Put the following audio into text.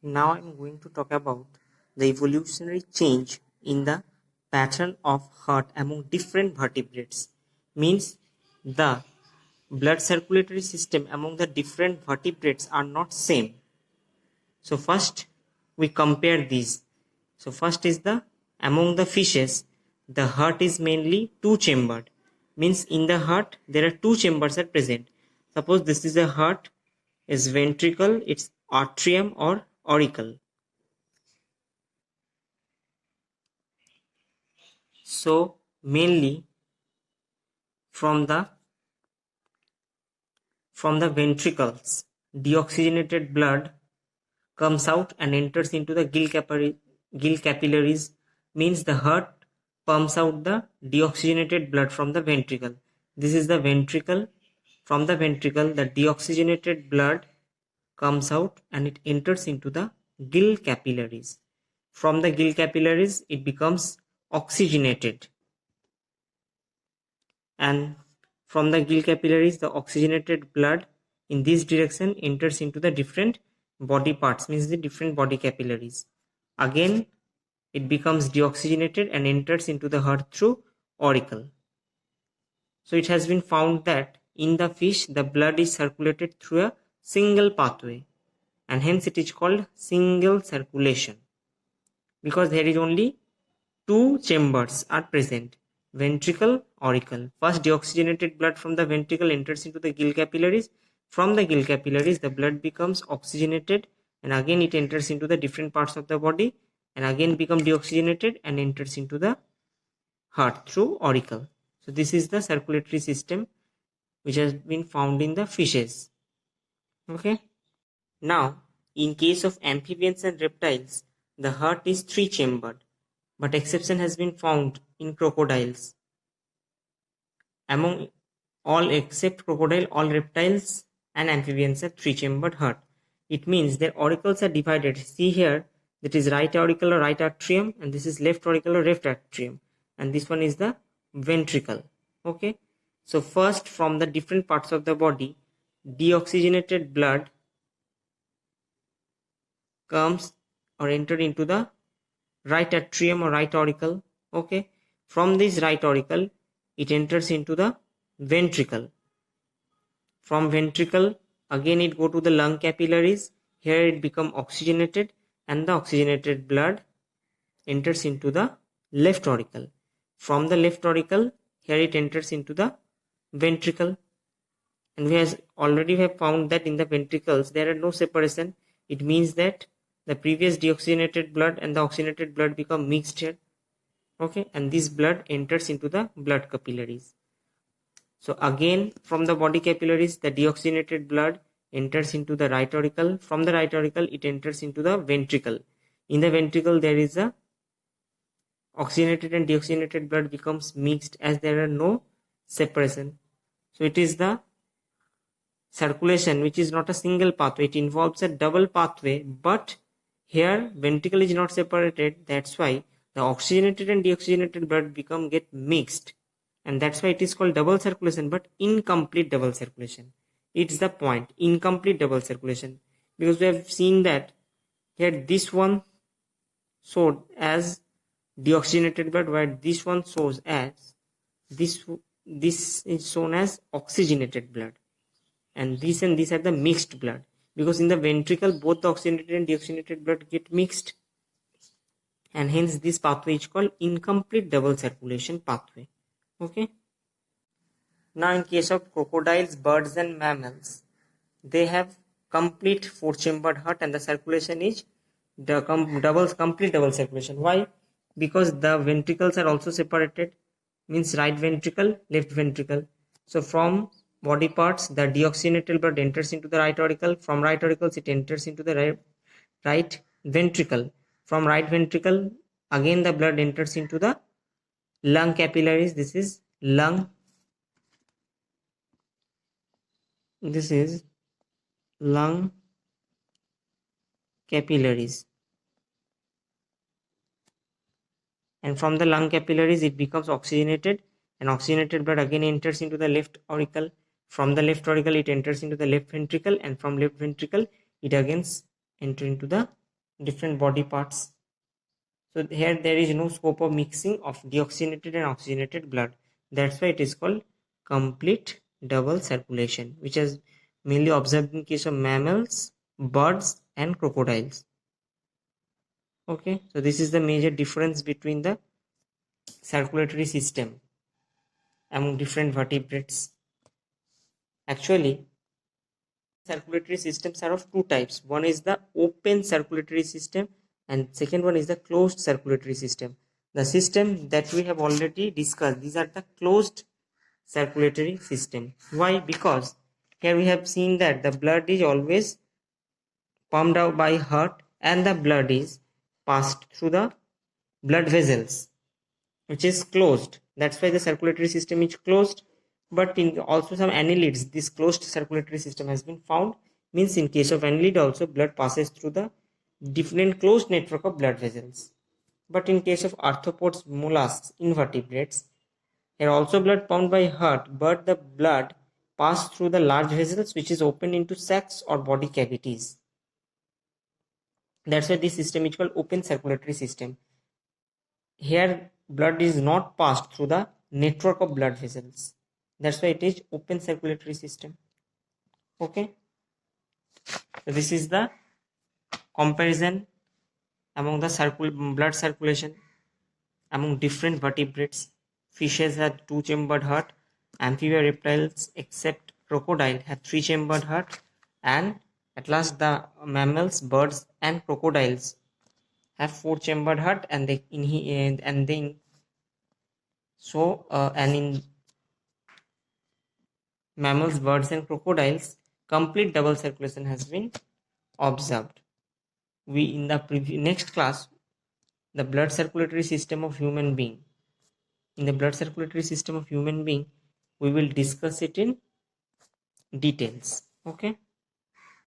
Now I'm going to talk about the evolutionary change in the pattern of heart among different vertebrates. Means the blood circulatory system among the different vertebrates are not same. So first we compare these. So first is the among the fishes, the heart is mainly two chambered. Means in the heart there are two chambers are present. Suppose this is a heart, is ventricle, it's atrium or auricle. So mainly from the ventricles, deoxygenated blood comes out and enters into the gill capillaries. Means the heart pumps out the deoxygenated blood from the ventricle. This is the ventricle. From the ventricle, the deoxygenated blood comes out and it enters into the gill capillaries. From the gill capillaries, it becomes oxygenated, and from the gill capillaries the oxygenated blood in this direction enters into the different body parts, means the different body capillaries. Again it becomes deoxygenated and enters into the heart through auricle. So it has been found that in the fish the blood is circulated through a single pathway, and hence it is called single circulation, because there is only two chambers are present, ventricle, auricle. First deoxygenated blood from the ventricle enters into the gill capillaries. From the gill capillaries the blood becomes oxygenated and again it enters into the different parts of the body and again become deoxygenated and enters into the heart through auricle. So this is the circulatory system which has been found in the fishes. Okay. Now in case of amphibians and reptiles, the heart is three chambered, but exception has been found in crocodiles. Among all except crocodile, all reptiles and amphibians have three chambered heart. It means their auricles are divided. See here, that is right auricle or right atrium, and this is left auricle or left atrium, and this one is the ventricle. Okay, so first from the different parts of the body, deoxygenated blood comes or entered into the right atrium or right auricle. Okay, from this right auricle it enters into the ventricle. From ventricle again it go to the lung capillaries. Here it become oxygenated and the oxygenated blood enters into the left auricle. From the left auricle here it enters into the ventricle, and we has already have found that in the ventricles there are no separation. It means that the previous deoxygenated blood and the oxygenated blood become mixed here. Okay, and this blood enters into the blood capillaries. So again from the body capillaries the deoxygenated blood enters into the right auricle. From the right auricle it enters into the ventricle. In the ventricle there is a oxygenated and deoxygenated blood becomes mixed as there are no separation. So it is the circulation which is not a single pathway, it involves a double pathway, but here ventricle is not separated. That's why the oxygenated and deoxygenated blood get mixed, and that's why it is called double circulation, but incomplete double circulation. It's the point, incomplete double circulation, because we have seen that here this one showed as deoxygenated blood, where this one shows as this is shown as oxygenated blood, and these are the mixed blood, because in the ventricle both the oxygenated and deoxygenated blood get mixed, and hence this pathway is called incomplete double circulation pathway. Okay. Now in case of crocodiles, birds and mammals, they have complete four chambered heart and the circulation is complete double circulation. Why? Because the ventricles are also separated, means right ventricle, left ventricle. So from body parts the deoxygenated blood enters into the right auricle. From right auricles it enters into the right ventricle. From right ventricle again the blood enters into the lung capillaries. This is lung capillaries, and from the lung capillaries it becomes oxygenated, and oxygenated blood again enters into the left auricle. From the left auricle it enters into the left ventricle, and from left ventricle it again enters into the different body parts. So here there is no scope of mixing of deoxygenated and oxygenated blood. That's why it is called complete double circulation, which is mainly observed in case of mammals, birds and crocodiles. Okay, so this is the major difference between the circulatory system among different vertebrates. Actually, circulatory systems are of two types. One is the open circulatory system and second one is the closed circulatory system. The system that we have already discussed, these are the closed circulatory system. Why? Because here we have seen that the blood is always pumped out by heart and the blood is passed through the blood vessels, which is closed. That's why the circulatory system is closed. But in also some annelids, this closed circulatory system has been found. Means in case of annelid also blood passes through the different closed network of blood vessels. But in case of arthropods, mollusks, invertebrates, here also blood pumped by heart, but the blood passed through the large vessels which is opened into sacs or body cavities. That's why this system is called open circulatory system. Here blood is not passed through the network of blood vessels. That's why it is open circulatory system. Okay, so this is the comparison among the blood circulation among different vertebrates. Fishes have two-chambered heart, amphibia reptiles except crocodile have three-chambered heart, and at last the mammals, birds and crocodiles have four-chambered heart, and they in mammals, birds and crocodiles complete double circulation has been observed. We in the next class, the blood circulatory system of human being. In the blood circulatory system of human being, we will discuss it in details. Okay.